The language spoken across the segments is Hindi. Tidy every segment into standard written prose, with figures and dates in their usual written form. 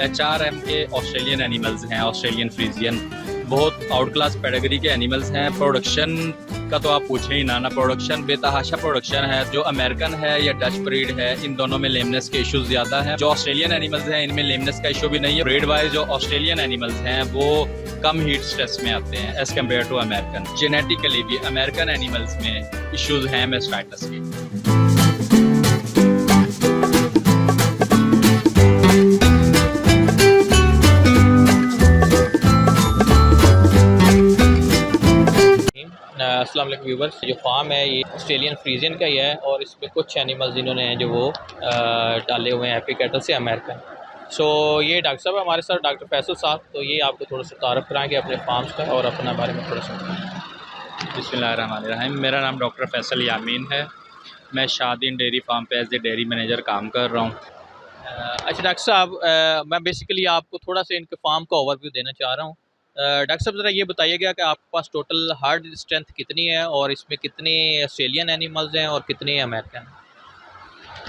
HRM के ऑस्ट्रेलियन एनिमल्स हैं, ऑस्ट्रेलियन फ्रीजियन, बहुत आउट क्लास पेडिग्री के एनिमल्स हैं। प्रोडक्शन का तो आप पूछे ही ना, प्रोडक्शन बेतहाशा प्रोडक्शन है। जो अमेरिकन है या डच ब्रीड है, इन दोनों में लेमनेस के इश्यूज ज़्यादा हैं। जो ऑस्ट्रेलियन एनिमल्स हैं इनमें लेमनेस का इशू भी नहीं है। ब्रीड वाइज जो ऑस्ट्रेलियन एनिमल्स हैं वो कम हीट स्ट्रेस में आते हैं as compare to American. Genetically भी अमेरिकन एनिमल्स में इश्यूज हैं मैस्टाइटिस के। अस्सलाम वालेकुम व्यूवर्स, जो फार्म है ये ऑस्ट्रेलियन फ्रीजियन का ही है और इसमें कुछ एनिमल्स इन्होंने हैं जो वो डाले हुए हैं एपी कैटल से अमेरिकन। सो ये डॉक्टर साहब हमारे साथ डॉक्टर फैसल साहब, तो ये आपको थोड़ा सा तारफ़ कराएंगे अपने फार्म्स का और अपना बारे में थोड़ा सा। बिस्मिल्लाहिर्रहमानिर्रहीम। मेरा नाम डॉक्टर फैसल यामीन है। मैं शादीन डेयरी फार्म पे एज ए डेयरी मैनेजर काम कर रहा हूँ। अच्छा डॉक्टर साहब, मैं बेसिकली आपको थोड़ा सा इनके फार्म का ओवरव्यू देना चाह रहा हूँ। डॉक्टर साहब ज़रा ये बताइएगा कि आपके पास टोटल हार्ड स्ट्रेंथ कितनी है और इसमें कितने ऑस्ट्रेलियन एनिमल्स हैं और कितने अमेरिकन?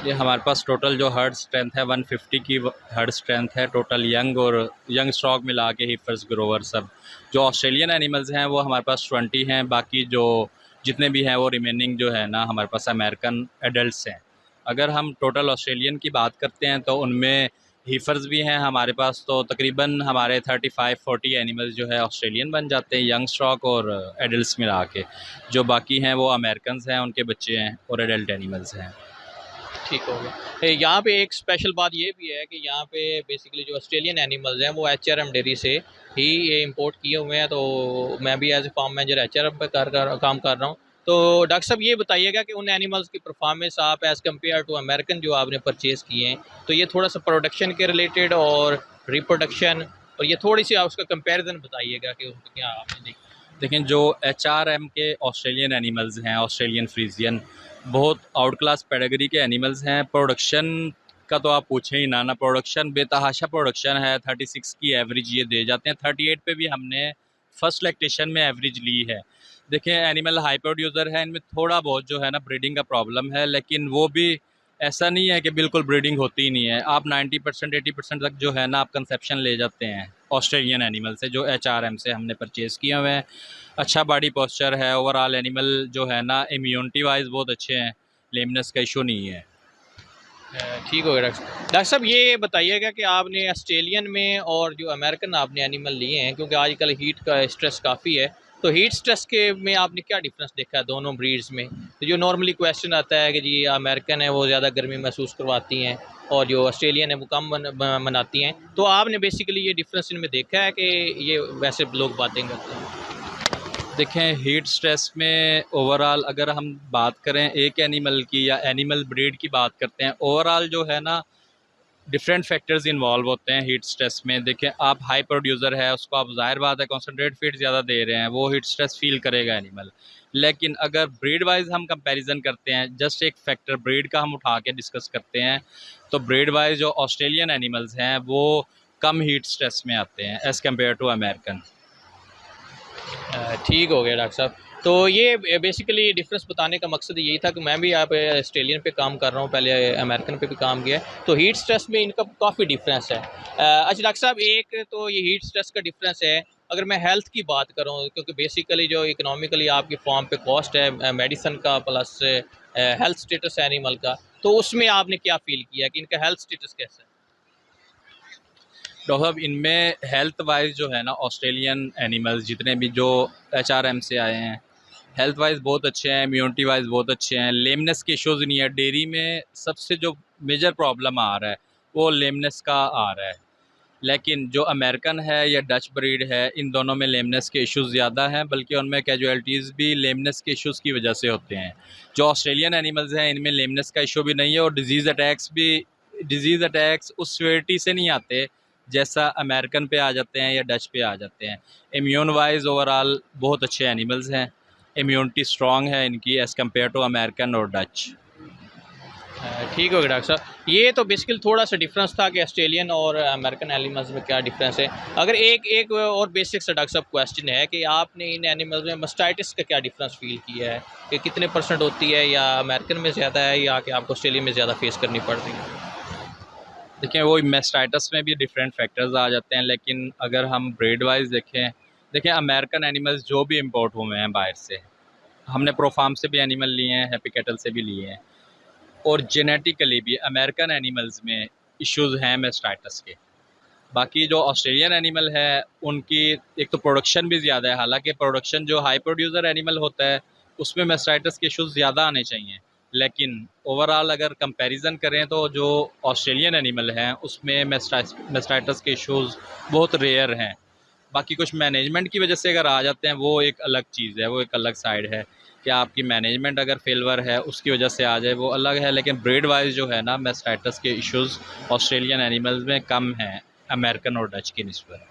ये हमारे पास टोटल जो हर्ड स्ट्रेंथ है 150 की हर्ड स्ट्रेंथ है टोटल, यंग और यंग स्टॉक मिला के हीफर्स ग्रोवर सब। जो ऑस्ट्रेलियन एनिमल्स हैं वो हमारे पास 20 हैं। बाकी जो जितने भी हैं वो रिमेनिंग जो है ना हमारे पास अमेरिकन एडल्ट्स हैं। अगर हम टोटल ऑस्ट्रेलियन की बात करते हैं तो उनमें हीफर्स भी हैं हमारे पास, तो तकरीबन हमारे 35-40 एनिमल्स जो है ऑस्ट्रेलियन बन जाते हैं, यंग स्टॉक और एडल्ट्स मिला के। जो बाकी हैं वो अमेरिकन हैं, उनके बच्चे हैं और एडल्ट एनिमल्स हैं। ठीक हो गया। यहाँ पे एक स्पेशल बात ये भी है कि यहाँ पे बेसिकली जो ऑस्ट्रेलियन एनिमल्स हैं वो HRM डेयरी से ही ये इंपोर्ट किए हुए हैं। तो मैं भी as a farm manager HRM पे काम कर रहा हूँ। तो डॉक्टर साहब ये बताइएगा कि उन एनिमल्स की परफॉर्मेंस आप एज़ कम्पेयर टू अमेरिकन जो आपने परचेज़ किए हैं, तो ये थोड़ा सा प्रोडक्शन के रिलेटेड और रिप्रोडक्शन और ये थोड़ी सी आप उसका कंपेरिजन बताइएगा कि उसमें क्या आपने देखा। देखें, जो HRM के ऑस्ट्रेलियन एनिमल्स हैं, ऑस्ट्रेलियन फ्रीजियन, बहुत आउट क्लास पेडिग्री के एनिमल्स हैं। प्रोडक्शन का तो आप पूछें ही ना, प्रोडक्शन बेतहाशा प्रोडक्शन है। 36 की एवरेज ये दे जाते हैं। 38 पे भी हमने फर्स्ट लैक्टेशन में एवरेज ली है। देखें, एनिमल हाई प्रोड्यूसर है, इनमें थोड़ा बहुत जो है ना ब्रीडिंग का प्रॉब्लम है, लेकिन वो भी ऐसा नहीं है कि बिल्कुल ब्रीडिंग होती ही नहीं है। आप 90% 80% तक जो है ना आप कंसेप्शन ले जाते हैं ऑस्ट्रेलियन एनिमल से, जो HRM से हमने परचेज़ किए हुए हैं। अच्छा बॉडी पोस्चर है, ओवरऑल एनिमल जो है ना इम्यूनिटी वाइज बहुत अच्छे हैं, लेमनेस का इशू नहीं है। ठीक हो गया डॉक्टर साहब। ये बताइएगा कि आपने ऑस्ट्रेलियन में और जो अमेरिकन आपने एनिमल लिए हैं, क्योंकि आजकल हीट का स्ट्रेस काफ़ी है, तो हीट स्ट्रेस के में आपने क्या डिफरेंस देखा है दोनों ब्रीड्स में? तो जो नॉर्मली क्वेश्चन आता है कि जी अमेरिकन है वो ज़्यादा गर्मी महसूस करवाती हैं और जो ऑस्ट्रेलियन है वो कम मनाती हैं, तो आपने बेसिकली ये डिफरेंस इनमें देखा है कि ये वैसे लोग बातें करते हैं? देखें, हीट स्ट्रेस में ओवरऑल अगर हम बात करें एक एनिमल की या एनिमल ब्रीड की बात करते हैं, ओवरऑल जो है ना डिफरेंट फैक्टर्स इन्वॉल्व होते हैं हीट स्ट्रेस में। देखें, आप हाई प्रोड्यूसर है, उसको आप ज़ाहिर बात है कॉन्सनट्रेट फीड ज़्यादा दे रहे हैं, वो हीट स्ट्रेस फील करेगा एनिमल। लेकिन अगर ब्रीड वाइज हम कंपैरिजन करते हैं, जस्ट एक फैक्टर ब्रीड का हम उठा के डिस्कस करते हैं, तो ब्रीड वाइज जो ऑस्ट्रेलियन एनिमल्स हैं वो कम हीट स्ट्रेस में आते हैं एज़ कम्पेयर टू अमेरिकन। ठीक हो गया डॉक्टर साहब। तो ये बेसिकली डिफरेंस बताने का मकसद यही था कि मैं भी यहाँ पे ऑस्ट्रेलियन पे काम कर रहा हूँ, पहले अमेरिकन पे भी काम किया है, तो हीट स्ट्रेस में इनका काफ़ी डिफरेंस है। अच्छा डॉक्टर साहब, एक तो ये हीट स्ट्रेस का डिफरेंस है। अगर मैं हेल्थ की बात करूँ, क्योंकि बेसिकली जो इकोनॉमिकली आपकी फार्म पे कॉस्ट है मेडिसन का प्लस हेल्थ स्टेटस है एनिमल का, तो उसमें आपने क्या फील किया कि इनका हेल्थ स्टेटस कैसा है? डॉक्टर साहब, इनमें हेल्थ वाइज जो है ना ऑस्ट्रेलियन एनिमल्स जितने भी जो HRM से आए हैं, हेल्थ वाइज बहुत अच्छे हैं, इम्यूनिटी वाइज बहुत अच्छे हैं, लेमनेस के इश्यूज़ नहीं है। डेयरी में सबसे जो मेजर प्रॉब्लम आ रहा है वो लेमनेस का आ रहा है। लेकिन जो अमेरिकन है या डच ब्रीड है, इन दोनों में लेमनेस के इश्यूज़ ज़्यादा हैं, बल्कि उनमें कैजुअलिटीज़ भी लेमनेस के इश्यूज़ की वजह से होते हैं। जो ऑस्ट्रेलियन एनिमल्स हैं इनमें लेमनेस का इशू भी नहीं है, और डिज़ीज़ अटैक्स उस सीवियरिटी से नहीं आते जैसा अमेरिकन पे आ जाते हैं या डच पे आ जाते हैं। इम्यून वाइज ओवरऑल बहुत अच्छे एनिमल्स हैं, इम्यूनिटी स्ट्रॉन्ग है इनकी एज़ कम्पेयर टू अमेरिकन और डच। ठीक हो गया डॉक्टर साहब। ये तो बेसिकली थोड़ा सा डिफरेंस था कि ऑस्ट्रेलियन और अमेरिकन एनिमल्स में क्या डिफरेंस है। अगर एक एक और बेसिक सा डॉक्टर साहब क्वेश्चन है कि आपने इन एनिमल्स में मस्टाइटिस का क्या डिफरेंस फील किया है कि कितने % होती है, या अमेरिकन में ज़्यादा है या कि आपको ऑस्ट्रेलिया में ज़्यादा फेस करनी पड़ रही है? देखिए वो मेस्टाइटस में भी डिफरेंट फैक्टर्स आ जाते हैं, लेकिन अगर हम ब्रीड वाइज देखें अमेरिकन एनिमल्स जो भी इंपोर्ट हुए हैं बाहर से, हमने प्रोफार्म से भी एनिमल लिए हैं, हैप्पी कैटल से भी लिए हैं, और जेनेटिकली भी अमेरिकन एनिमल्स में इश्यूज हैं मेस्टाइटस के। बाकी जो ऑस्ट्रेलियन एनिमल है उनकी एक तो प्रोडक्शन भी ज़्यादा है, हालांकि प्रोडक्शन जो हाई प्रोड्यूसर एनिमल होता है उसमें मेस्टाइटस के इश्यूज ज़्यादा आने चाहिए, लेकिन ओवरऑल अगर कंपैरिजन करें तो जो ऑस्ट्रेलियन एनिमल हैं उसमें मेस्टाइटस के इश्यूज बहुत रेयर हैं। बाकी कुछ मैनेजमेंट की वजह से अगर आ जाते हैं वो एक अलग चीज़ है, वो एक अलग साइड है कि आपकी मैनेजमेंट अगर फेलवर है उसकी वजह से आ जाए, वो अलग है। लेकिन ब्रीड वाइज जो है ना मेस्टाइटस के इश्यूज ऑस्ट्रेलियन एनिमल्स में कम हैं अमेरिकन और डच की निस्बत।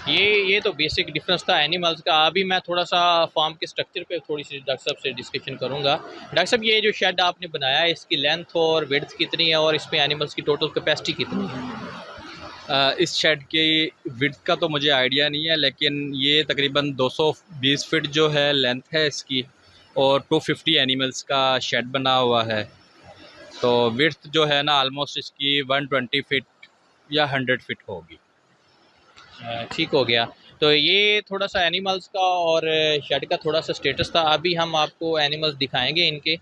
ये तो बेसिक डिफरेंस था एनिमल्स का। अभी मैं थोड़ा सा फार्म के स्ट्रक्चर पे थोड़ी सी डॉक्टर साहब से डिस्कशन करूंगा। डॉक्टर साहब, ये जो शेड आपने बनाया है इसकी लेंथ और विड्थ कितनी है और इसमें एनिमल्स की टोटल कैपेसिटी कितनी है? इस शेड की विड्थ का तो मुझे आइडिया नहीं है, लेकिन ये तकरीबन 220 फीट जो है लेंथ है इसकी, और 250 एनिमल्स का शेड बना हुआ है। तो विड्थ जो है ना ऑलमोस्ट इसकी 120 फीट या 100 फीट होगी। ठीक हो गया। तो ये थोड़ा सा एनिमल्स का और शेड का थोड़ा सा स्टेटस था। अभी हम आपको एनिमल्स दिखाएंगे इनके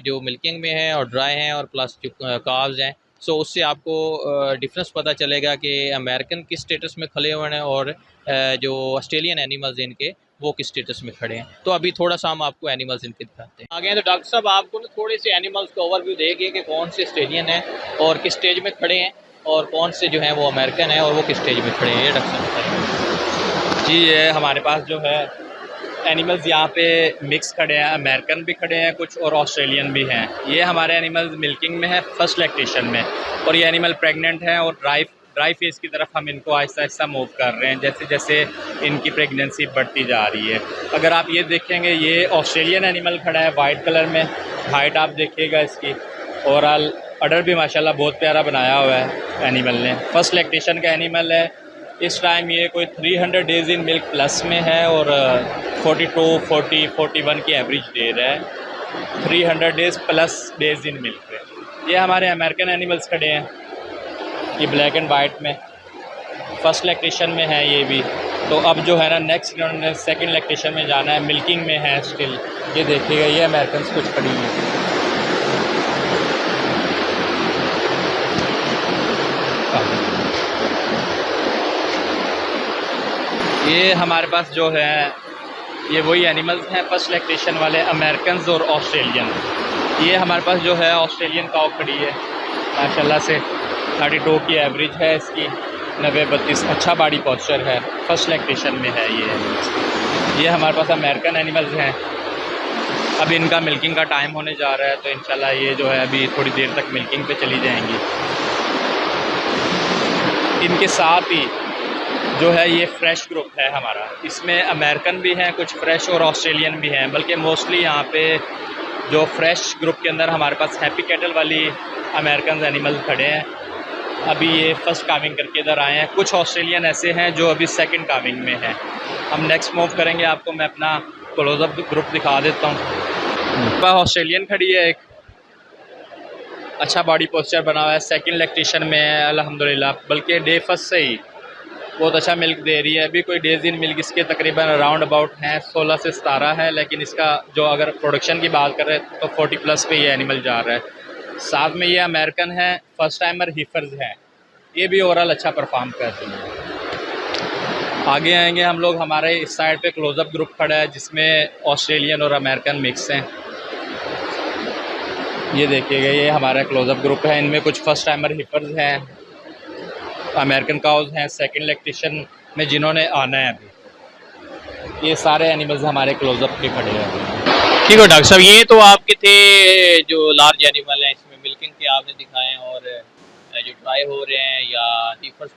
जो मिल्किंग में हैं और ड्राई हैं और प्लस जो काव्स हैं। सो उससे आपको डिफरेंस पता चलेगा कि अमेरिकन किस स्टेटस में खड़े हुए हैं और जो ऑस्ट्रेलियन एनिमल्स इनके वो किस स्टेटस में खड़े हैं। तो अभी थोड़ा सा हम आपको एनिमल्स इनके दिखाते हैं। आगे तो डॉक्टर साहब आपको ना थोड़े से एनिमल्स का ओवरव्यू देंगे कि कौन से ऑस्ट्रेलियन हैं और किस स्टेज में खड़े हैं और कौन से जो हैं वो अमेरिकन है और वो किस स्टेज में खड़े हैं। ये डॉक्टर साहब बताइए। जी, ये हमारे पास जो है एनिमल्स यहाँ पे मिक्स खड़े हैं, अमेरिकन भी खड़े हैं कुछ और ऑस्ट्रेलियन भी हैं। ये हमारे एनिमल्स मिल्किंग में है, फर्स्ट लैक्टेशन में, और ये एनिमल प्रेग्नेंट हैं और ड्राई फेस की तरफ हम इनको आहिस्ता आहिस्ता मूव कर रहे हैं जैसे जैसे इनकी प्रेगनेंसी बढ़ती जा रही है। अगर आप ये देखेंगे, ये ऑस्ट्रेलियन एनिमल खड़ा है वाइट कलर में, हाइट आप देखिएगा इसकी, ओवरऑल अडर भी माशाल्लाह बहुत प्यारा बनाया हुआ है एनिमल ने। फर्स्ट लैक्टेशन का एनिमल है। इस टाइम ये कोई 300 डेज़ इन मिल्क प्लस में है और 42, 40, 41 की एवरेज दे रहा है, 300 days plus days in milk पे। ये हमारे अमेरिकन एनिमल्स खड़े हैं, ये ब्लैक एंड वाइट में फर्स्ट लैक्टेशन में है ये भी। तो अब जो है ना नेक्स्ट सेकंड लैक्टेशन में जाना है, मिल्किंग में है स्टिल। ये देखिएगा, ये अमेरिकन कुछ खड़ी हैं। ये हमारे पास जो है ये वही एनिमल्स हैं फर्स्ट लैक्टेशन वाले, अमेरिकन और ऑस्ट्रेलियन। ये हमारे पास जो है ऑस्ट्रेलियन काऊ खड़ी है माशाल्लाह से, 32 की एवरेज है इसकी, 90-32 अच्छा बॉडी पोस्चर है, फर्स्ट लैक्टेशन में है ये एनिमल्स। ये हमारे पास अमेरिकन एनिमल्स हैं। अब इनका मिल्किंग का टाइम होने जा रहा है, तो इंशाल्लाह ये जो है अभी थोड़ी देर तक मिल्किंग पे चली जाएंगी। इनके साथ ही जो है ये फ्रेश ग्रुप है हमारा, इसमें अमेरिकन भी हैं कुछ फ्रेश और ऑस्ट्रेलियन भी हैं, बल्कि मोस्टली यहाँ पे जो फ्रेश ग्रुप के अंदर हमारे पास हैप्पी कैटल वाली अमेरिकन एनिमल खड़े हैं। अभी ये फर्स्ट काविंग करके इधर आए हैं। कुछ ऑस्ट्रेलियन ऐसे हैं जो अभी सेकंड काविंग में हैं। हम नेक्स्ट मूव करेंगे, आपको मैं अपना क्लोजअप ग्रुप दिखा देता हूँ। ऑस्ट्रेलियन खड़ी है, एक अच्छा बॉडी पोस्चर बना हुआ है, सेकंड लैक्टेशन में है अल्हम्दुलिल्लाह, बल्कि डे फर्स्ट से ही बहुत अच्छा मिल्क दे रही है। अभी कोई डेज इन मिल्क इसके तकरीबन अराउंड अबाउट हैं 16 से 17 है, लेकिन इसका जो अगर प्रोडक्शन की बात करें तो 40 प्लस पे ये एनिमल जा रहा है। साथ में ये अमेरिकन है, फर्स्ट टाइमर हीफर्स हैं, ये भी ओवरऑल अच्छा परफॉर्म कर रही है। आगे आएंगे हम लोग, हमारे इस साइड पे क्लोजअप ग्रुप खड़ा है जिसमें ऑस्ट्रेलियन और अमेरिकन मिक्स हैं। ये देखिएगा, ये हमारा क्लोजअप ग्रुप है, इनमें कुछ फर्स्ट टाइमर हीफर्स हैं, अमेरिकन काउज हैं सेकंड लैक्टेशन में जिन्होंने आना है अभी। ये सारे एनिमल्स हमारे क्लोजअप के खड़े हैं। ठीक है डॉक्टर साहब, ये तो आपके थे जो लार्ज एनिमल हैं, इसमें मिल्किंग के आपने दिखाए और जो ट्राई हो रहे हैं या फर्स्ट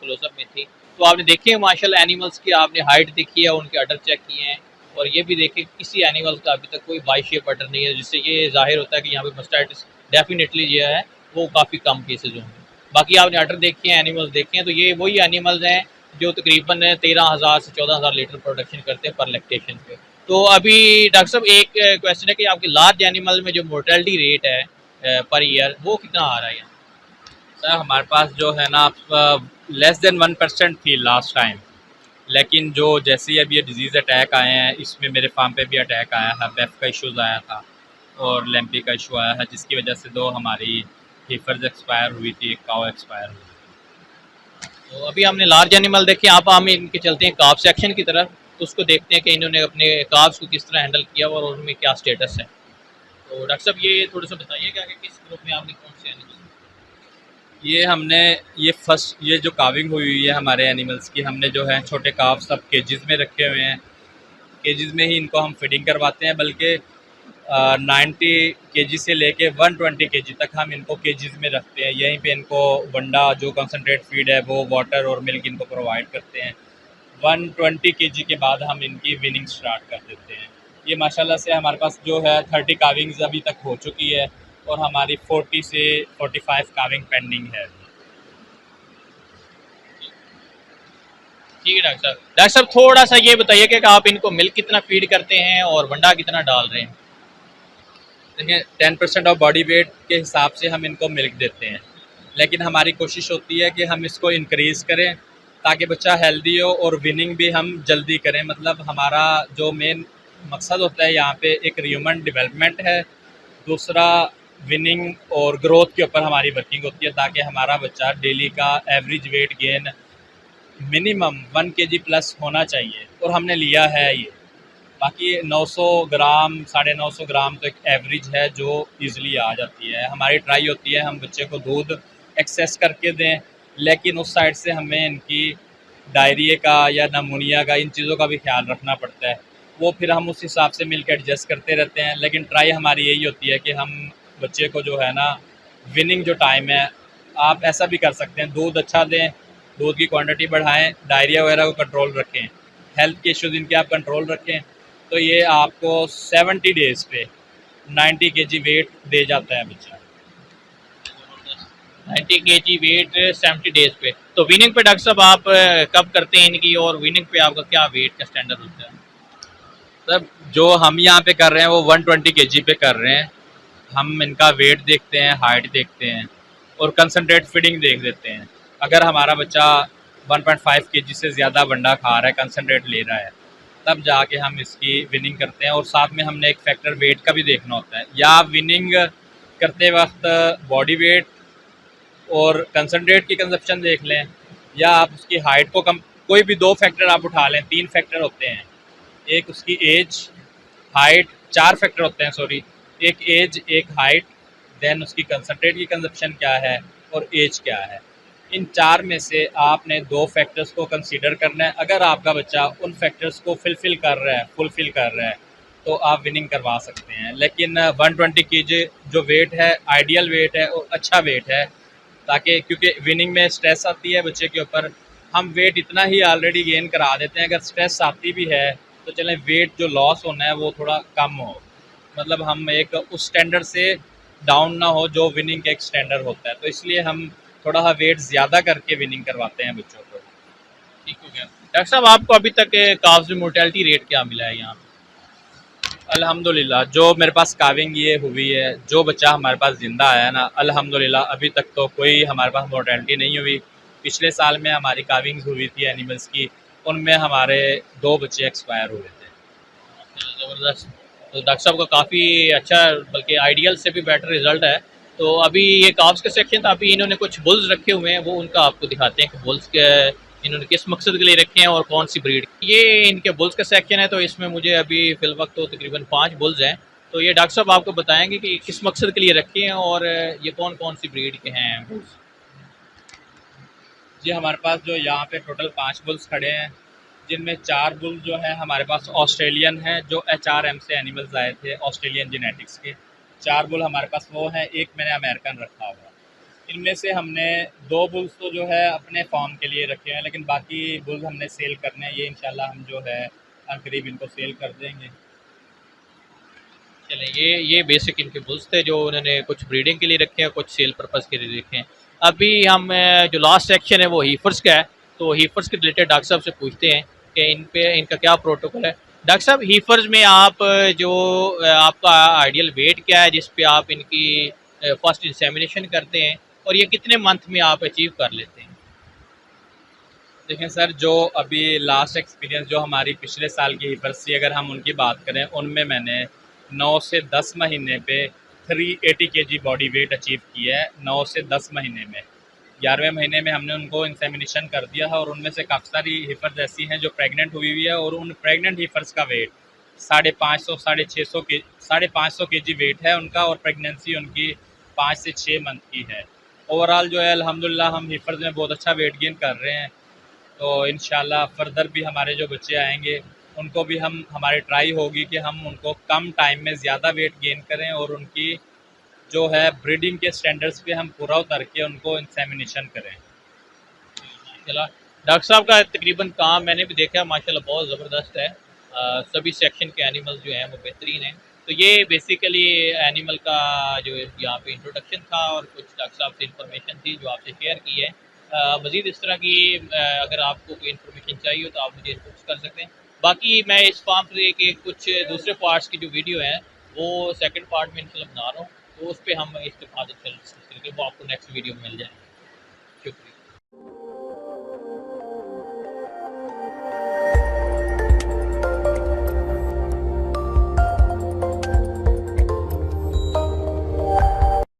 क्लोजअप में थी, तो आपने देखे हैं माशाल्लाह एनिमल्स की, आपने हाइट देखी है, उनके अडर चेक किए हैं और ये भी देखे किसी एनिमल्स का अभी तक कोई बाई शेप अडर नहीं है, जिससे ये जाहिर होता है कि यहाँ पे मास्टाइटिस डेफिनेटली जो है वो काफ़ी कम केसेज होंगे। बाकी आपने अडर देखे हैं, एनिमल्स देखे हैं, तो ये वही एनिमल्स हैं जो तकरीबन 13,000 से 14,000 लीटर प्रोडक्शन करते हैं पर लैक्टेशन पे। तो अभी डॉक्टर साहब एक क्वेश्चन है कि आपके लार्ज एनिमल में जो मोर्टेलिटी रेट है पर ईयर वो कितना आ रहा है? सर हमारे पास जो है ना लेस देन 1% थी लास्ट टाइम, लेकिन जो जैसे ही अब ये डिजीज़ अटैक आए हैं, इसमें मेरे फार्म पे भी अटैक आया है, बेफ का इश्यूज़ आया था और लैम्पी का इशू आया है, जिसकी वजह से दो हमारी हीफर्स एक्सपायर हुई थी, एक काऊ एक्सपायर हुई। तो अभी हमने लार्ज एनिमल देखे, आप हम इनके चलते हैं काफ सेक्शन की तरफ, तो उसको देखते हैं कि इन्होंने अपने काफ्स को किस तरह हैंडल किया और उनमें क्या स्टेटस है। तो डॉक्टर साहब ये थोड़ा सा बताइएगा कि किस ग्रुप में आपने कौन से एनिमल। ये हमने ये जो काविंग हुई हुई है हमारे एनिमल्स की, हमने जो है छोटे काव सब केजेस में रखे हुए हैं। केजेस में ही इनको हम फीडिंग करवाते हैं, बल्कि 90 kg से लेके 120 kg तक हम इनको केजेस में रखते हैं। यहीं पे इनको वंडा जो कंसनट्रेट फीड है वो वाटर और मिल्क इनको प्रोवाइड करते हैं। 120 kg के बाद हम इनकी विनिंग स्टार्ट कर देते हैं। ये माशाल्लाह से हमारे पास जो है 30 काविंग्स अभी तक हो चुकी है और हमारी 40 से 45 काविंग पेंडिंग है। ठीक है डॉक्टर साहब थोड़ा सा ये बताइए कि आप इनको मिल्क कितना फीड करते हैं और वंडा कितना डाल रहे हैं। देखिए 10% ऑफ बॉडी वेट के हिसाब से हम इनको मिल्क देते हैं, लेकिन हमारी कोशिश होती है कि हम इसको इंक्रीज़ करें ताकि बच्चा हेल्दी हो और विनिंग भी हम जल्दी करें। मतलब हमारा जो मेन मकसद होता है यहाँ पे एक ह्यूमन डेवलपमेंट है, दूसरा विनिंग और ग्रोथ के ऊपर हमारी वर्किंग होती है ताकि हमारा बच्चा डेली का average weight gain minimum 1 kg plus होना चाहिए, और हमने लिया है ये। बाकी 900 ग्राम 950 ग्राम तो एक एवरेज है जो ईज़िली आ जाती है। हमारी ट्राई होती है हम बच्चे को दूध एक्सेस करके दें, लेकिन उस साइड से हमें इनकी डायरिया का या नमूनिया का, इन चीज़ों का भी ख्याल रखना पड़ता है। वो फिर हम उस हिसाब से मिल्क एडजस्ट करते रहते हैं, लेकिन ट्राई हमारी यही होती है कि हम बच्चे को जो है ना विनिंग जो टाइम है, आप ऐसा भी कर सकते हैं, दूध अच्छा दें, दूध की क्वांटिटी बढ़ाएं, डायरिया वगैरह को कंट्रोल रखें, हेल्थ के इश्यूज़ इनके आप कंट्रोल रखें, तो ये आपको 70 डेज़ पे 90 kg वेट दे जाता है बच्चा। 90 kg वेट 70 डेज पे। तो विनिंग पे डॉक्टर साहब आप कब करते हैं इनकी, और विनिंग पे आपका क्या वेट का स्टैंडर्ड होता है। मतलब जो हम यहाँ पे कर रहे हैं वो 120 kg पे कर रहे हैं। हम इनका वेट देखते हैं, हाइट देखते हैं और कंसनट्रेट फीडिंग देख लेते हैं। अगर हमारा बच्चा 1.5 kg से ज़्यादा वंडा खा रहा है, कंसनट्रेट ले रहा है, तब जाके हम इसकी विनिंग करते हैं। और साथ में हमने एक फैक्टर वेट का भी देखना होता है। या आप विनिंग करते वक्त बॉडी वेट और कंसनट्रेट की कंजप्शन देख लें, या आप उसकी हाइट को कम, कोई भी दो फैक्टर आप उठा लें, तीन फैक्टर होते हैं, एक उसकी एज, हाइट, चार फैक्टर होते हैं सॉरी, एक एज, एक हाइट, देन उसकी कंसनट्रेट की कंजप्शन क्या है और एज क्या है। इन चार में से आपने दो फैक्टर्स को कंसीडर करना है। अगर आपका बच्चा उन फैक्टर्स को फुलफिल कर रहा है तो आप विनिंग करवा सकते हैं। लेकिन 120 kg जो वेट है आइडियल वेट है और अच्छा वेट है, ताकि क्योंकि विनिंग में स्ट्रेस आती है बच्चे के ऊपर, हम वेट इतना ही ऑलरेडी गेन करा देते हैं। अगर स्ट्रेस आती भी है तो चलें वेट जो लॉस होना है वो थोड़ा कम हो, मतलब हम एक उस स्टैंडर्ड से डाउन ना हो जो विनिंग का एक स्टैंडर्ड होता है, तो इसलिए हम थोड़ा सा वेट ज़्यादा करके विनिंग करवाते हैं बच्चों को। ठीक हो गया डॉक्टर साहब, आपको अभी तक काफ्स में मोर्टेलिटी रेट क्या मिला है यहाँ। अल्हम्दुलिल्लाह जो मेरे पास काविंग ये हुई है, जो बच्चा हमारे पास ज़िंदा आया ना, अल्हम्दुलिल्लाह अभी तक तो कोई हमारे पास मोर्टेलिटी नहीं हुई। पिछले साल में हमारी काविंग्स हुई थी एनिमल्स की, उनमें हमारे 2 बच्चे एक्सपायर हुए थे। ज़बरदस्त। तो डॉक्टर साहब का काफ़ी अच्छा, बल्कि आइडियल से भी बेटर रिजल्ट है। तो अभी ये काफ्स का सेक्शन था, अभी इन्होंने कुछ बुल्स रखे हुए हैं, वो उनका आपको दिखाते हैं कि बुल्स के इन्होंने किस मकसद के लिए रखे हैं और कौन सी ब्रीड। ये इनके बुल्स का सेक्शन है, तो इसमें मुझे अभी फिल वक्त तो तकरीबन 5 बुल्स हैं। तो ये डॉक्टर साहब आपको बताएंगे कि किस मकसद के लिए रखे हैं और ये कौन कौन सी ब्रीड के हैं बुल्स। जी हमारे पास जो यहाँ पे टोटल 5 बुल्स खड़े हैं, जिनमें 4 बुल जो हैं हमारे पास ऑस्ट्रेलियन हैं, जो HRM से एनिमल्स आए थे ऑस्ट्रेलियन जेनेटिक्स के। 4 बुल हमारे पास वो हैं, एक मैंने अमेरिकन रखा हुआ है। इनमें से हमने 2 बुल्स तो जो है अपने फार्म के लिए रखे हैं, लेकिन बाकी बुल्स हमने सेल करने हैं। ये इंशाल्लाह हम जो है करीब इनको सेल कर देंगे। चलें, ये बेसिक इनके बुल्स थे जो उन्होंने कुछ ब्रीडिंग के लिए रखे हैं, कुछ सेल पर्पज़ के लिए रखे हैं। अभी हम जो लास्ट सेक्शन है वो हीफर्स का है, तो हीफर्स के रिलेटेड डॉक्टर साहब से पूछते हैं कि इन पे इनका क्या प्रोटोकॉल है। डॉक्टर साहब हीफर्स में आप जो आपका आइडियल वेट क्या है जिस पे आप इनकी फर्स्ट इंसेमिनेशन करते हैं, और ये कितने मंथ में आप अचीव कर लेते हैं? देखें सर, जो अभी लास्ट एक्सपीरियंस जो हमारी पिछले साल की हीफर्स थी, अगर हम उनकी बात करें, उनमें मैंने 9 से 10 महीने पे 380 केजी बॉडी वेट अचीव किया है। 9 से 10 महीने में 11वें महीने में हमने उनको इंसेमिनेशन कर दिया है, और उनमें से काफ़ी सारी हीफर्स ऐसी हैं जो प्रेग्नेंट हुई हुई है, और उन प्रेग्नेंट हीफर्स का वेट 550 650 के 550 केजी वेट है उनका, और प्रेगनेंसी उनकी 5 से 6 मंथ की है। ओवरऑल जो है अल्हम्दुलिल्लाह हम हीफर्स में बहुत अच्छा वेट गेन कर रहे हैं। तो इंशाल्लाह फर्दर भी हमारे जो बच्चे आएंगे उनको भी हमारी ट्राई होगी कि हम उनको कम टाइम में ज़्यादा वेट गेन करें, और उनकी जो है ब्रीडिंग के स्टैंडर्ड्स पे हम पूरा उतर के उनको इंसेमिनेशन करें। चला डॉक्टर साहब का तकरीबन काम मैंने भी देखा है, माशाल्लाह बहुत ज़बरदस्त है। सभी सेक्शन के एनिमल्स जो हैं वो बेहतरीन हैं। तो ये बेसिकली एनिमल का जो यहाँ पे इंट्रोडक्शन था, और कुछ डॉक्टर साहब से इंफॉर्मेशन थी जो आपसे शेयर की है। मज़ीद इस तरह की अगर आपको कोई इन्फॉर्मेशन चाहिए हो तो आप मुझे इनबॉक्स कर सकते हैं। बाकी मैं इस फार्म से के कुछ दूसरे पार्ट्स की जो वीडियो है वो सेकंड पार्ट में इंशाल्लाह बना रहा हूँ, तो उस पर हम इसके बाद वो आपको नेक्स्ट वीडियो में मिल जाएंगे। शुक्रिया।